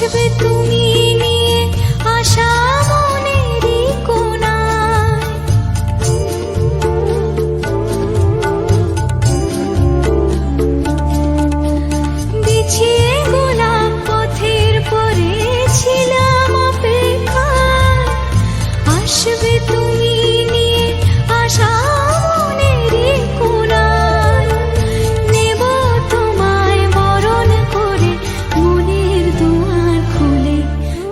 আসবে তুমি নিয়ে আশা মনেরই কোণায়। বিছিয়ে গোলাপ পথের পরে ছিলাম অপেক্ষায়। আসবে তুমি নিয়ে আশা মনেরই কোণায়। নেব তোমায় বরণ করে মনের দুয়ার খুলে।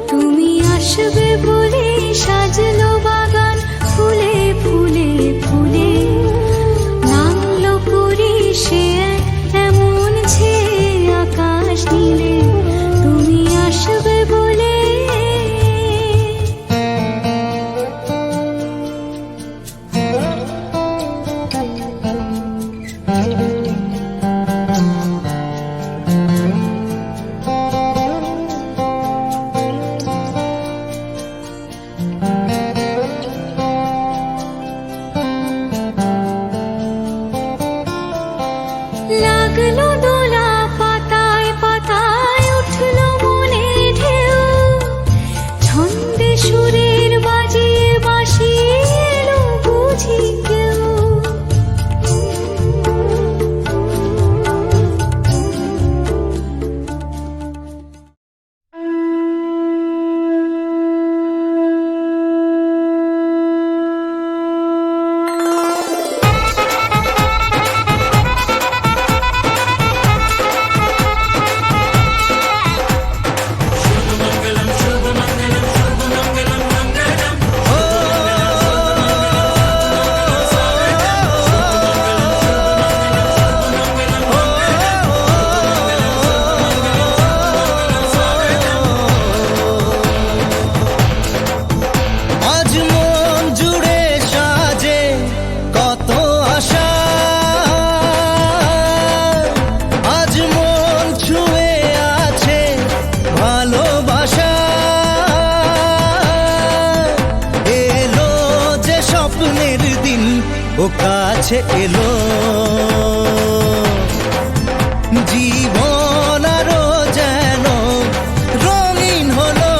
তুমি আসবে বলে সাজলো বাগান ফুলে ফুলে ফুলে। নামলো পরি সে এমন ছেয়ে আকাশ নীলে। তুমি আসবে বলে লাগলো দোলা পাতায় পাতায় উঠলো মনে ঢেউ। ছন্দে সুরের বাজিয়ে বাঁশিয়ে এলো বুঝি কেউ। আজ মন জুড়ে সাজে কত আশা। আজ মন ছুঁয়ে আছে ভালোবাসা। এলো যে স্বপ্নের দিন ও কাছে এলো। জীবন আরো যেন রঙিন হলো।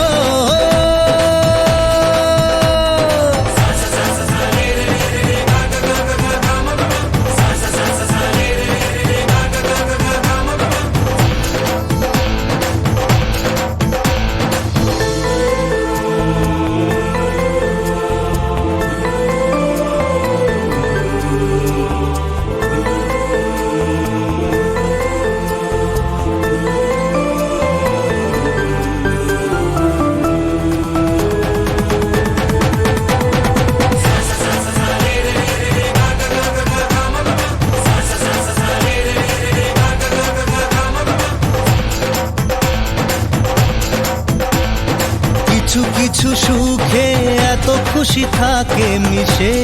কিছু কিছু সুখে এত খুশি থাকে মিশে।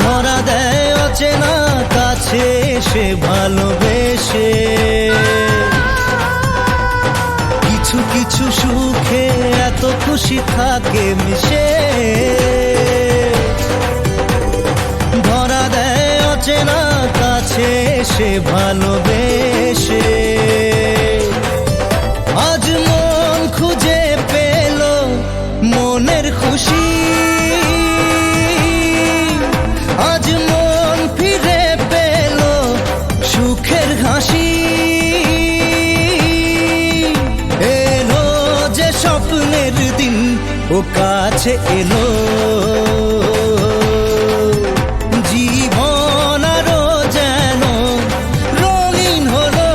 ধরা দেয় অচেনা কাছে সে ভালোবেসে। কিছু কিছু সুখে এত খুশি থাকে মিশে। ধরা দেয় অচেনা কাছে সে ভালোবেসে। আজ মন খুঁজে পেল মনের খুশি। আজ মন ফিরে পেল সুখের হাসি। এলো যে স্বপ্নের দিন ও কাছে এলো। জীবন আরো যেন রঙিন হলো।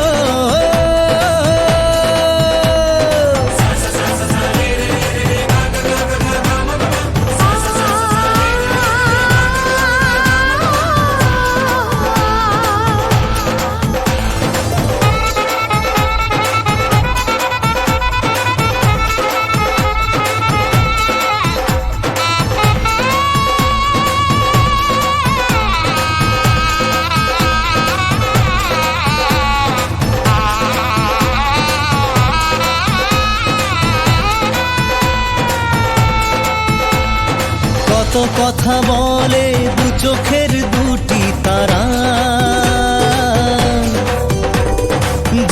কত কথা বলে দু চোখের দুটি তারা।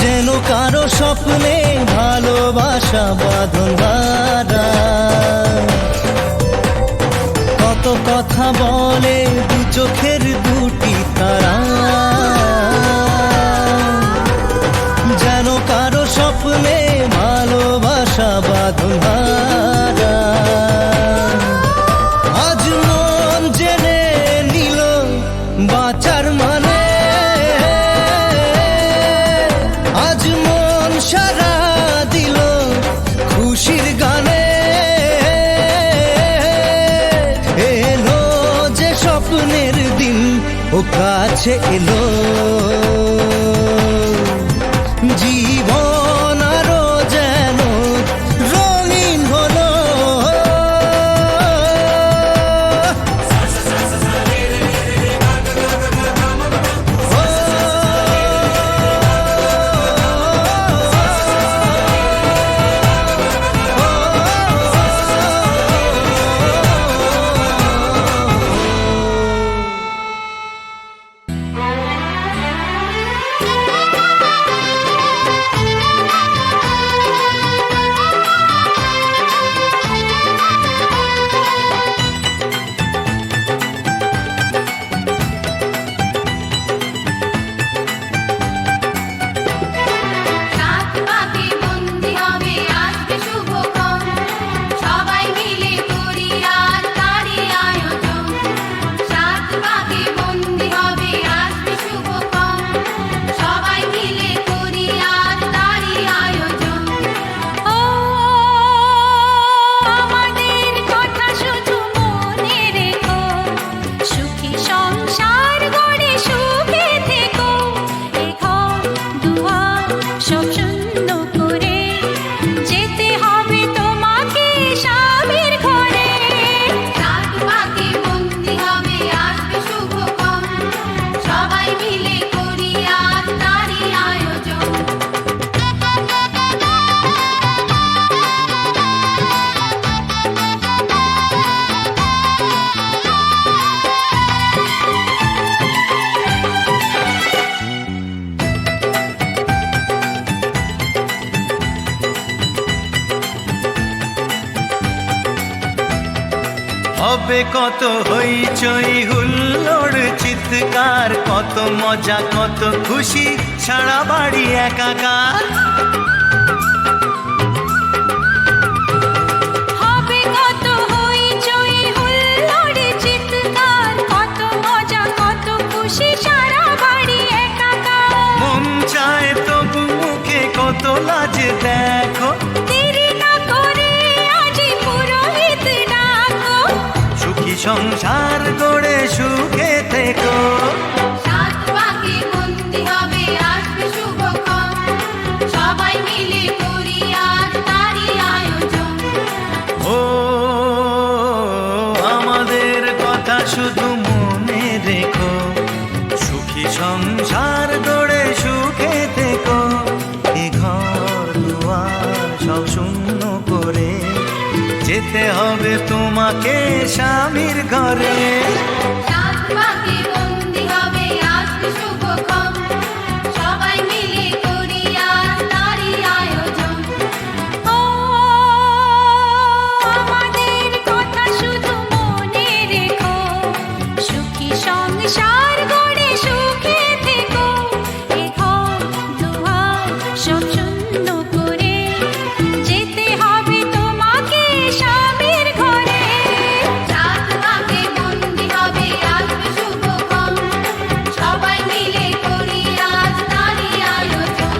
যেন কারো স্বপ্নে ভালোবাসা বাঁধন হারা। কত কথা বলে দু চোখের দুটি তারা, যেন কারো স্বপ্নে ভালোবাসা বাঁধন হারা। আজ মন জেনে নিল বাঁচার মানে, আজ মন সারা দিল খুশির গানে। এলো যে স্বপ্নের দিন ও কাছে এলো, জীবন আরো যেন রঙিন হলো। রাত পাকে বন্দি হবে আসবে শুভক্ষণ, সবাই মিলে করি আজ তারই আয়োজন। রাত পাকে বন্দি হবে আসবে শুভক্ষণ, সবাই মিলে করি আজ তারই আয়োজন। ও আমাদের কথা শুধু মনে রেখো, সুখী সংসার গড়ে সুখে থেকো। এ ঘর দুয়ার সব শূন্য করে যেতে হবে তোমাকে স্বামীর ঘরে। রাত পাকে বন্দি হবে আসবে শুভক্ষণ, সবাই মিলে করি আজ তারই আয়োজন। হবে কত হইচই হুল্লোড় চিৎকার, কত মজা কত খুশি সারা বাড়ি একাকার। হবে কত হইচই হুল্লোড় চিৎকার, কত মজা কত খুশি সারা বাড়ি একাকার। মন চায় তবু মুখে কত লাজে দেখো, দেরি না করে আজই পুরোহিত ডাকো। সুখী সংসার গড়ে সুখে থেকো। রাত পাকে বন্দি হবে আসবে শুভক্ষণ, সবাই মিলে করি আজ তারই আয়োজন। ও আমাদের কথা শুধু মনে রেখো, সুখী সংসার গড়ে সুখে থেকো। এ ঘর দুয়ার সব শূন্য করে যেতে হবে তোমাকে স্বামীর ঘরে। রাত পাকে বন্দি হবে আসবে শুভক্ষণ, সবাই মিলে করি আজ তারই আয়োজন। ও আমাদের কথা শুধু মনে রেখো, সুখী সংসার গড়ে সুখে থেকো। এ ঘর দুয়ার সব শূন্য করে যেতে হবে তোমাকে স্বামীর ঘরে। রাত পাকে বন্দি হবে আসবে শুভক্ষণ, সবাই মিলে করি আজ তারই আয়োজন।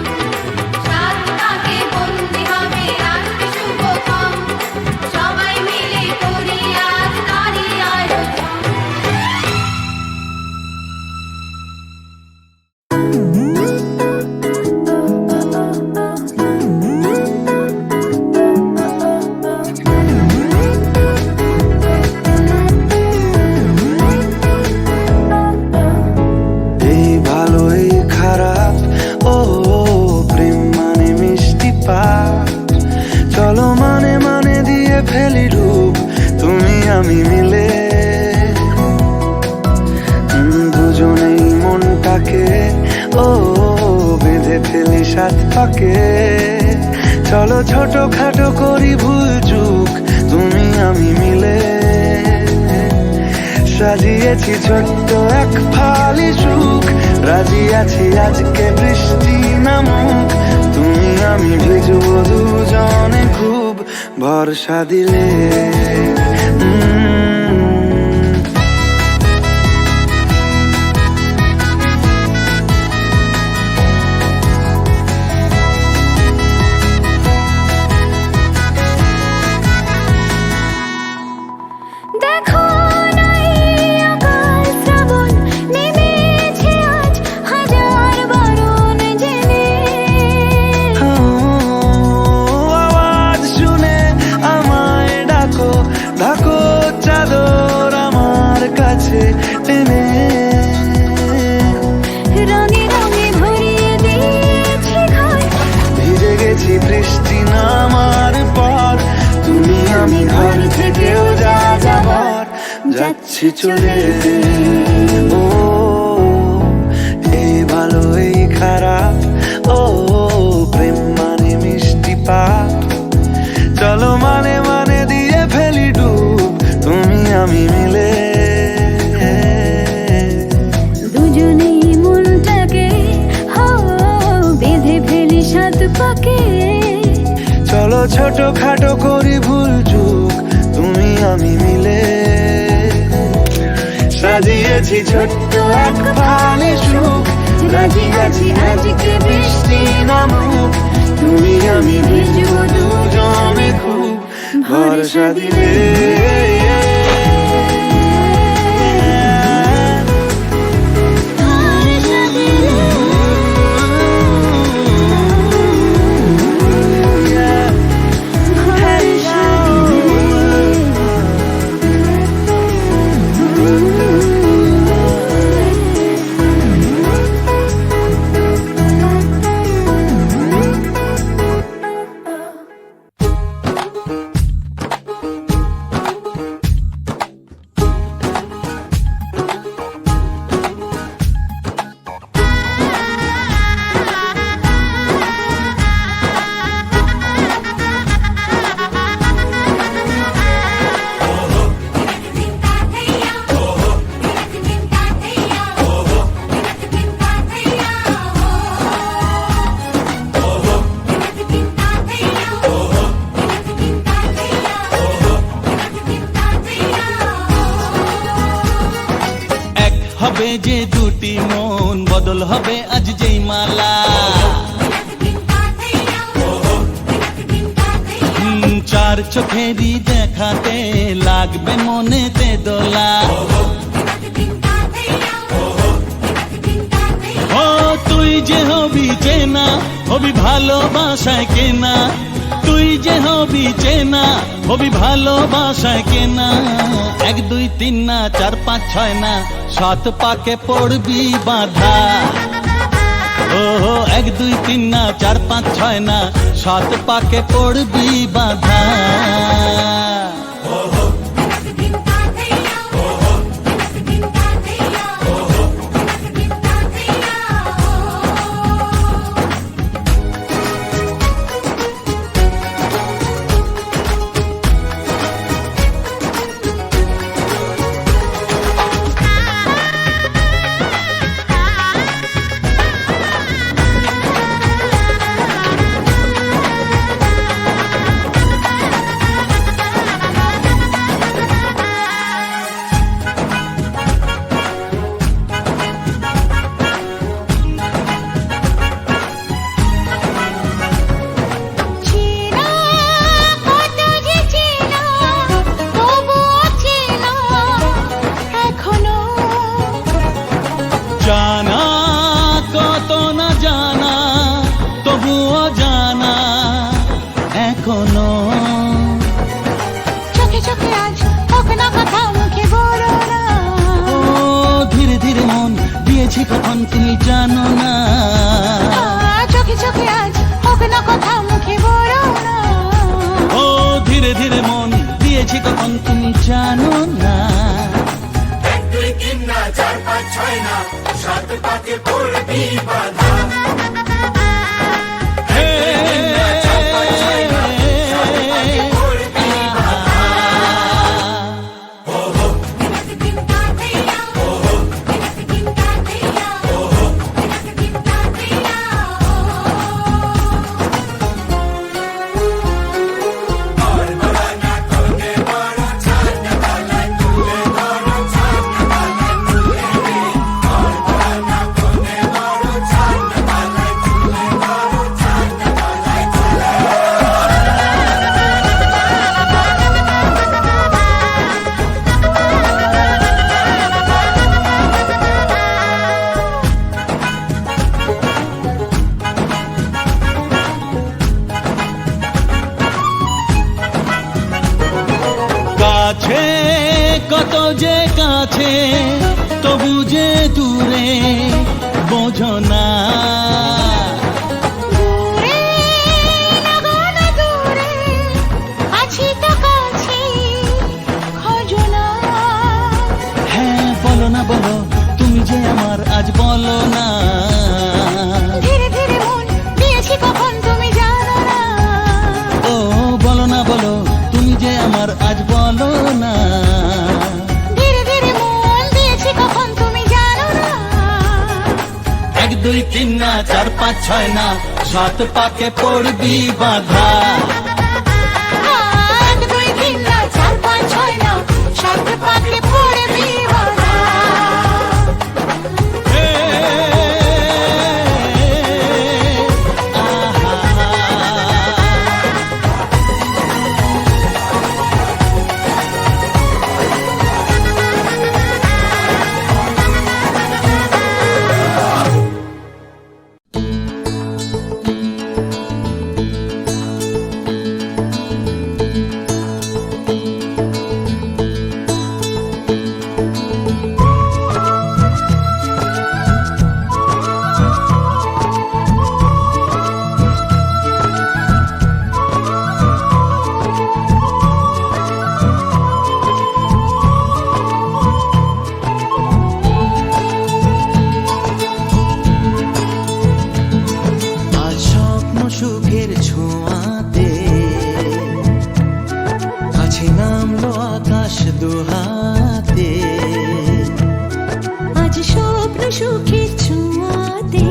রাত পাকে বন্দি হবে আসবে শুভক্ষণ, সবাই মিলে করি আজ তারই আয়োজন। এই ভালো এই খারাপ, ও প্রেম মানে মিষ্টি পাপ। চলো মানে মানে দিয়ে ফেলি রূপ তুমি আমি মিলে। দুজনেই মনটাকে ও বেঁধে ফেলি সাত পাকে। চলো ছোট খাটো করি ভুল চুক তুমি আমি মিলে, সাজিয়েছি ছোট্ট এক ফালি সুখ, রাজি আছি আজকে বৃষ্টি নামুক, তুমি আমি ভিজবো দুজনে খুব ভরসা দিলে। দেখো নাই আকাশ শ্রাবণ নেমেছে আজ হাজার বারণ জেনে, আওয়াজ শুনে আমায় ডাকো, ডাকো চাদর আমার কাছে টেনে, রঙে রঙে ভরিয়ে দিয়েছি ঘর, ভিজে গেছি বৃষ্টি নামার পর, তুমি আমি ঘর থেকেও যা যাবার যাচ্ছি চলে। ও এই ভালো এই খারাপ, ও প্রেম মানে মিষ্টি পাপ, চলো মানে মানে দিয়ে ফেলি ডুব তুমি আমি মিলে, দুজনেই মনটাকে বেঁধে ফেলি সাত পাকে, চলো ছোট খাটো করি ভুল চুক তুমি আমি মিলে, সাজিয়েছি ছোট্ট এক ফালি সুখ, রাজি আছি আজকে বৃষ্টি নামুক, তুমি আমি ভিজবো দুজনে খুব ভরসা দিলে। হবে যে দুটি মন বদল হবে আজ যেই মালা, চার চোখেরই দেখাতে লাগবে মনেতে দোলা, ও তুই যে হবি চেনা হবি ভালোবাসায় কেনা, তুই যে হবি চেনা হবি ভালোবাসায় কেনা, 1 2 3 না 4 5 6 না 7 পাকে পড়বি বাঁধা, ও 1 2 3 না 4 5 6 না 7 পাকে পড়বি বাঁধা। জানা কত না জানা তবুও জানা এখনো, চোখে চোখে আজ হোক না কথা মুখে বলো না, ও ধীরে ধীরে মন দিয়েছি কখন তুমি জানো না, চোখে চোখে আজ হোক না কথা মুখে বলো না, ও ধীরে ধীরে মন দিয়েছি কখন তুমি জানো না। 1 2 3 না 4 5 6 না 7 পাকে পড়বি বাঁধা, 1 2 3 না 4 5 6 আছে কত যে কাছে, তবু যে দূরে বোঝো না। দূরে নগণ দূরে, আছি তো কাছে, খোঁজো না। হ্যাঁ বলো না বলো, তুমি যে আমার আজ বলো না। ধীরে ধীরে মন দিয়েছি কখন তুমি জানো না। ও বলো না বলো, তুমি যে আমার আজ বলো না। ধীরে ধীরে মন দিয়েছি কখন তুমি জানো না। 1 2 3 না 4 5 6 না, 7 পাকে পড়বি বাধা। 1 2 3 না 4 5 6 না, 7 পাকে পড়বি বাধা। আজ স্বপ্ন সুখের ছোঁয়াতে কাছে নামলো আকাশ দুহাতে। আজ স্বপ্ন সুখের ছোঁয়াতে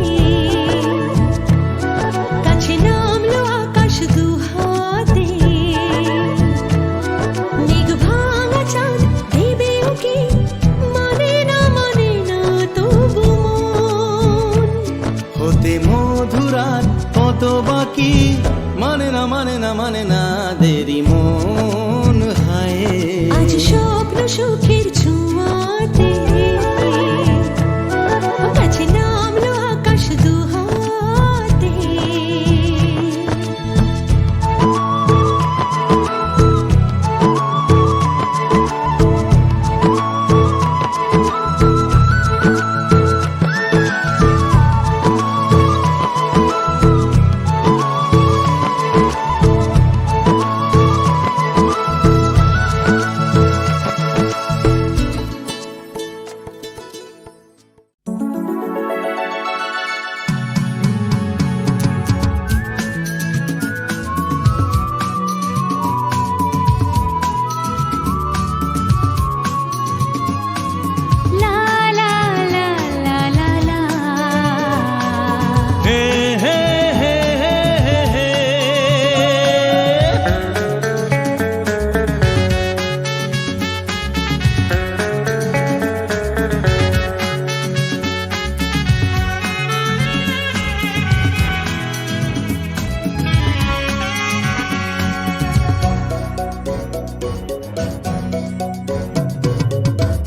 কাছে নামলো আকাশ দুহাতে। মেঘ ভাঙা চাঁদ দেবে ওকে, মানে না তবু মন। হতে মধুরাত কত বাকি, মানে না দেরি মন হায়। আজ স্বপ্ন সুখের ছোঁয়াতে কাছে নামলো আকাশ দুহাতে। লা লা লা লা লা লা। হে হে হে হে হে হে।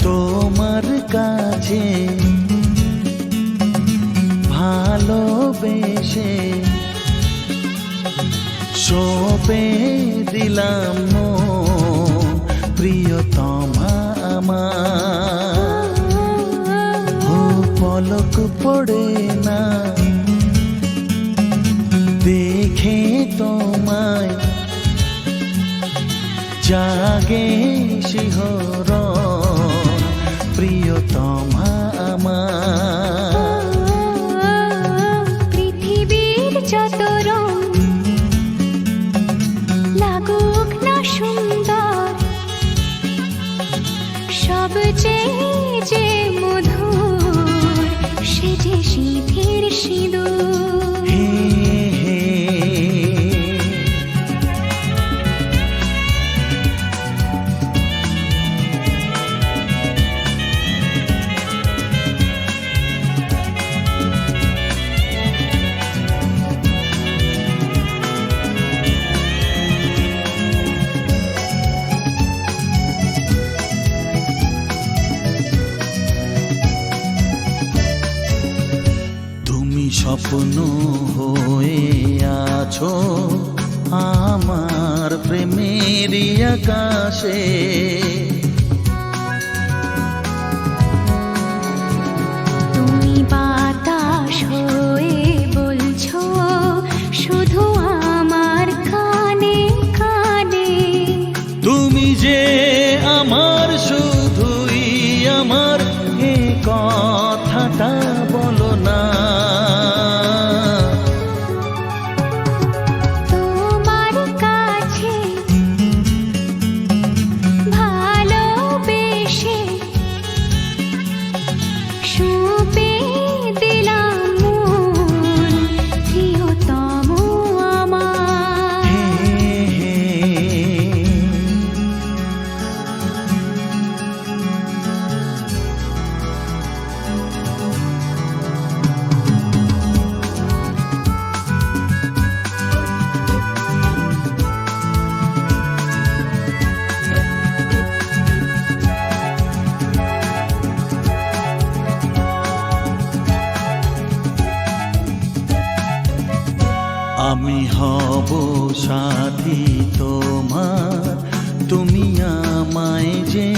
তোমার কাছে ভালোবেসে সপে দিলাম মন, প্রিয়তমা আমার। ও পলক পড়ে না দেখে তোমায়, জাগে শিহরণ, প্রিয়তমা আমার। পৃথিবীর যত রং লাগুক না সুন্দর, সবচেয়ে যে মধুর সে যে সিঁথির সিঁদুর। হে হে। স্বপ্ন হয়ে আছো আমার প্রেমেরই আকাশে। তুমি বাতাস হয়ে বলছো শুধু আমার কানে কানে, তুমি যে আমার শুধুই আমার, এ কথাটা বলো না। তোমার কাছে ভালোবেসে সঁপে দিলাম মন প্রিয়তম আমার। হে হে। আমি হব সাথী তোমার, তুমি আমায় যে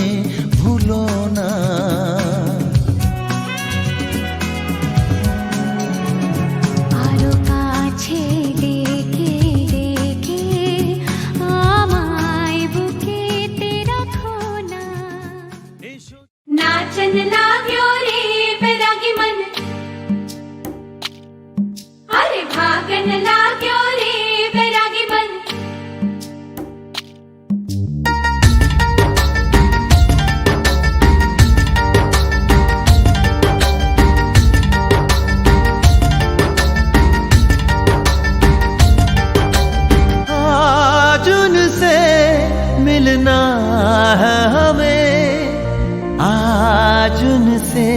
ভুলো না। আরো কাছে ডেকে ডেকে আমায় বুকেতে রাখো না। এসো नाचन लाग्यो रे बैरागी मन, अरे भागन लाग्यो रे बैरागी मन। आज उनसे मिलना है हमें, आज उनसे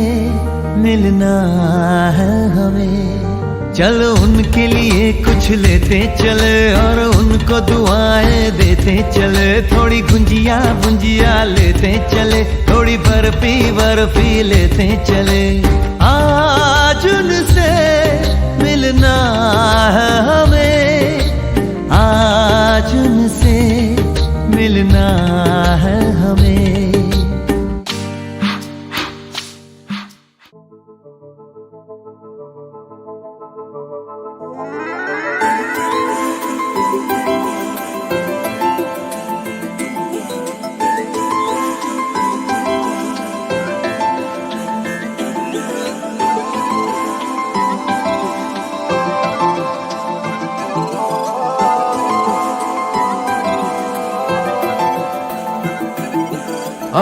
मिलना है हमें। चलो उनके लिए कुछ लेते चले और उनको दुआएं देते चले। थोड़ी गुंजिया गुंजिया लेते चले, थोड़ी बर्फी बर्फी लेते चले। आज उनसे मिलना है हमें, आज उनसे मिलना है हमें।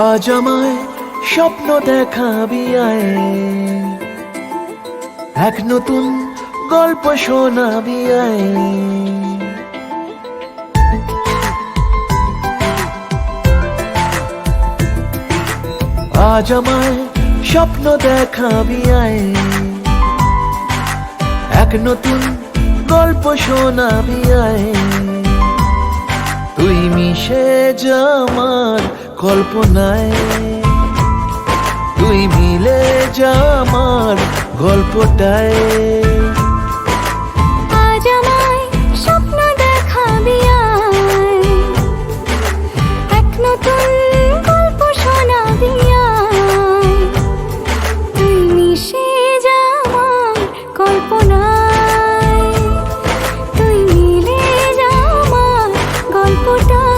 আজ আমায় স্বপ্ন দেখাবি আয়, এক নতুন গল্প শোনাবি আয়। আজ আমায় স্বপ্ন দেখাবি আয়, এক নতুন গল্প শোনাবি আয়। তুই মিশে যা আমার কল্পনায়, তুই মিলে যা আমার গল্পটায়। আজ আমায় স্বপ্ন দেখাবি আয়, এক নতুন গল্প শোনাবি আয়। তুই মিশে যা আমার কল্পনায়, তুই মিলে যা আমার গল্পটায়।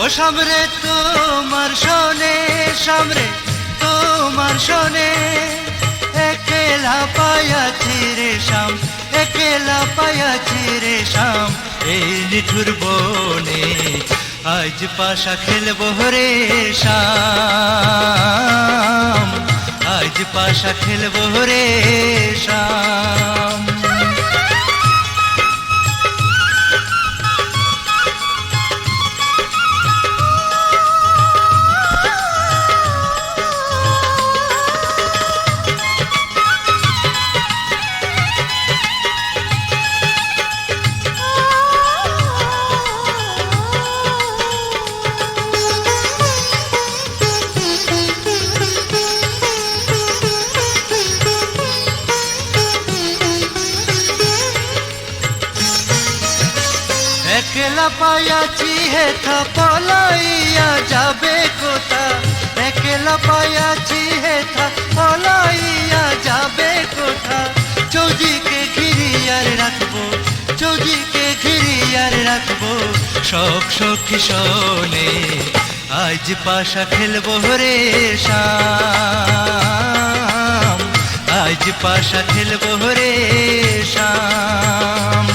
ও সামরে তোমার শোনে, সামরে তোমার শোনে, একলা পায়াছি রে শাম, একলা পায়াছি রে শাম। এই নিঠুর বনে আজ পাশা খেলবো রে শাম, আজ পাশা খেলবো রে শাম। একলা পায়াছি হেথা পলাইয়া যাবে কোথা, একলা পায়াছি হেথা পলাইয়া যাবে কোথা। চৌদিকে ঘিরিয়ার রাখবো, চৌদিকে ঘিরিয়ার রাখবো সব সখী শোনে। আজ পাশা খেলবো রে শাম, আজ পাশা খেলবো রে শাম।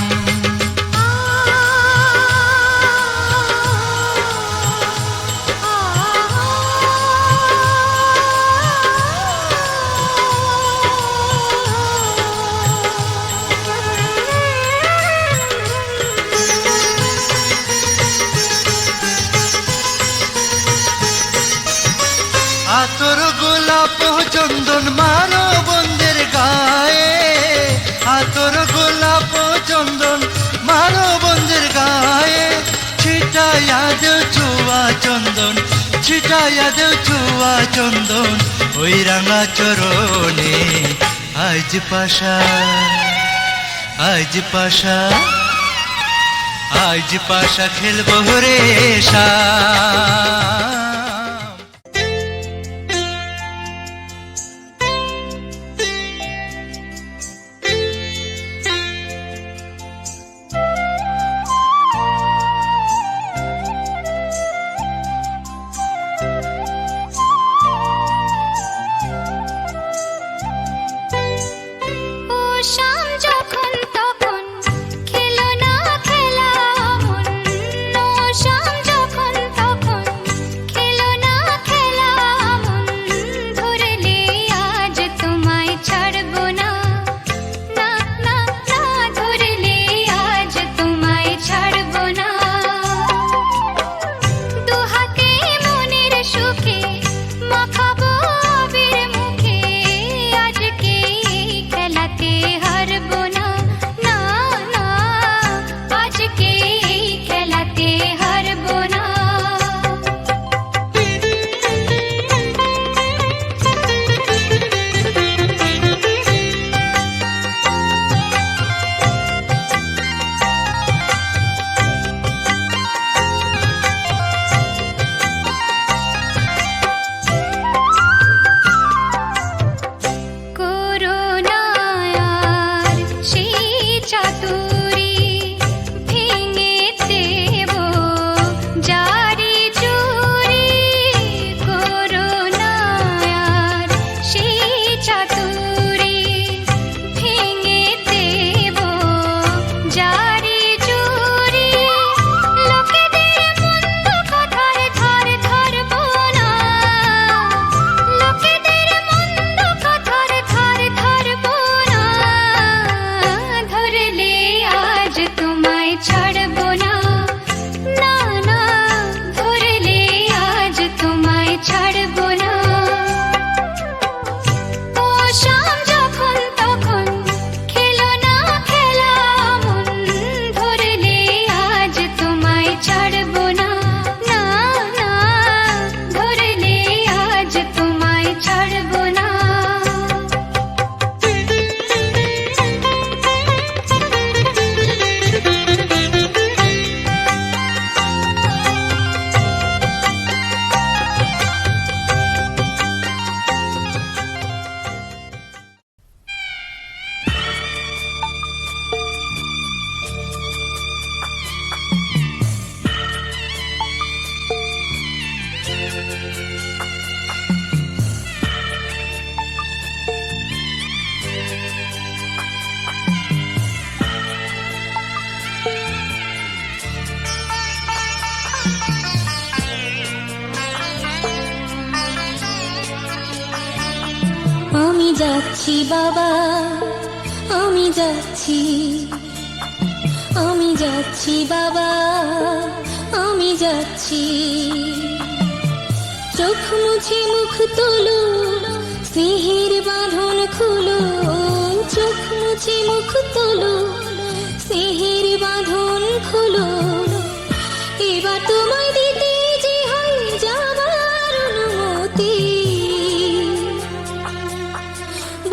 আতর গোলাপ চন্দন মারো বন্ধের গায়ে, আতর গোলাপ চন্দন মারো বন্ধের গায়ে। ছিটাইয়া দেও ছুয়া চন্দন, ছিটাইয়া দেও ছুয়া চন্দন ওই রাঙা চরণে। আজ পাশা, আজ পাশা, আজ পাশা খেলবো রে শাম। ও শাম যখন তখন খেলো না খেলা মন, ও শাম যখন তখন যাচ্ছি বাবা, আমি যাচ্ছি, আমি যাচ্ছি বাবা, আমি যাচ্ছি। চোখ মুছে মুখ তোলো, স্নেহের বাঁধন খুলো, চোখ মুছে মুখ তোলো, স্নেহের বাঁধন খুলো। এবার তোমায় দিতে যে হয় যাবার অনুমতি।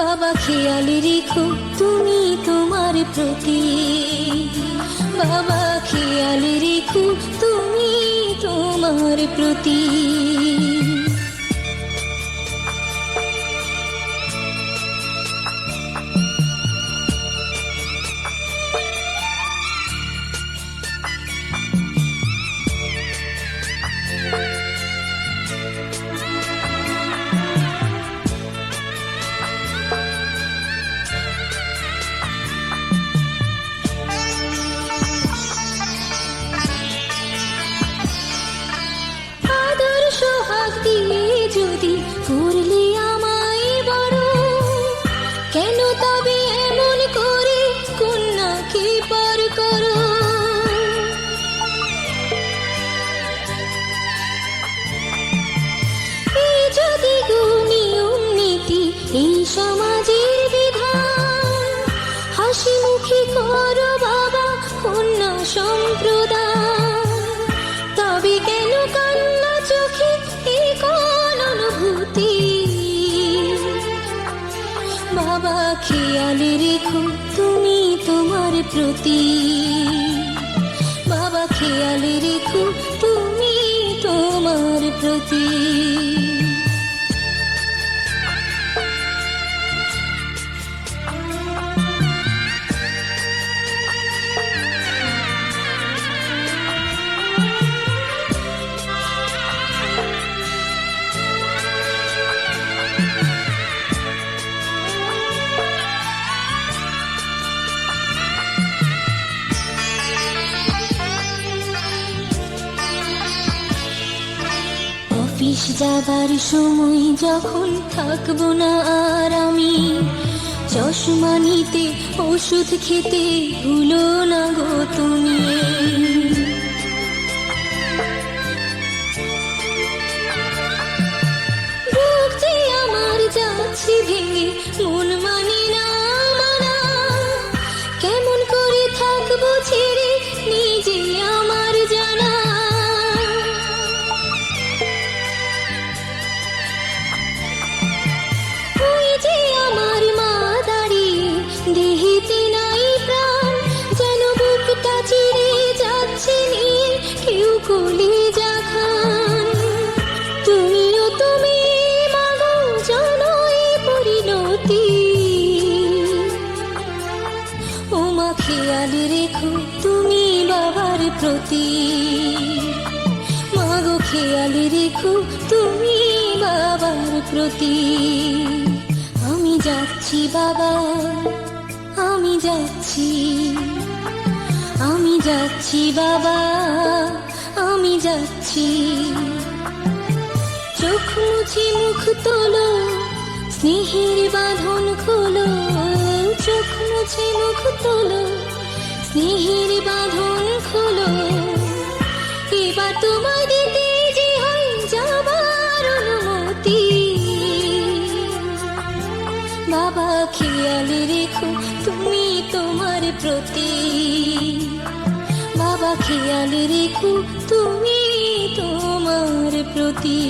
বাবা খেয়াল রেখো তুমি তোমার প্রতি, বাবা খেয়াল রেখো তুমি তোমার প্রতি। যদি করলে আমায় বড়, কেন তবে এমন করে কন্যাকে পর করো? এই যদি নিয়ম নীতি, এই সমাজের বিধান, হাসি মুখে করো বাবা কন্যা সম্প্রদান, তবে কেন কান্না চোখে এই কোন অনুভূতি? বাবা খেয়াল রেখো তুমি তোমার প্রতি, বাবা খেয়াল রেখো তুমি তোমার প্রতি। অফিস যাবার সময় যখন থাকবো না আর আমি, চশমা নিতে ওষুধ খেতে ভুলো না গো তুমি। বুক যে আমার যাচ্ছে ভেঙে, মন মানে না মানা, কেমন করে থাকবো ছেড়ে নিজে আমার জানা। আমার মা দাঁড়িয়ে দেহিতে নাই প্রাণ, যেন বুকটা চিরে যাচ্ছে নিয়ে কেউ কোলে যাখান। তুমিও তুমি মাগো জানো এই পরিণতি। ও মা খেয়াল রেখো তুমি বাবার প্রতি, মাগো খেয়াল রেখো তুমি বাবার প্রতি। আমি যাচ্ছি বাবা, আমি যাচ্ছি, আমি যাচ্ছি বাবা, আমি যাচ্ছি। চোখ মুছে মুখ তোলো, স্নেহের বাঁধন খোলো, চোখ মুছে মুখ তোলো, স্নেহের বাঁধন খোলো। এবার তোমায় দিতে যে হয় যাবার অনুমতি। বাবা খেয়াল রেখো তুমি তোমার প্রতি, বাবা খেয়াল রেখো তুমি তোমার প্রতি।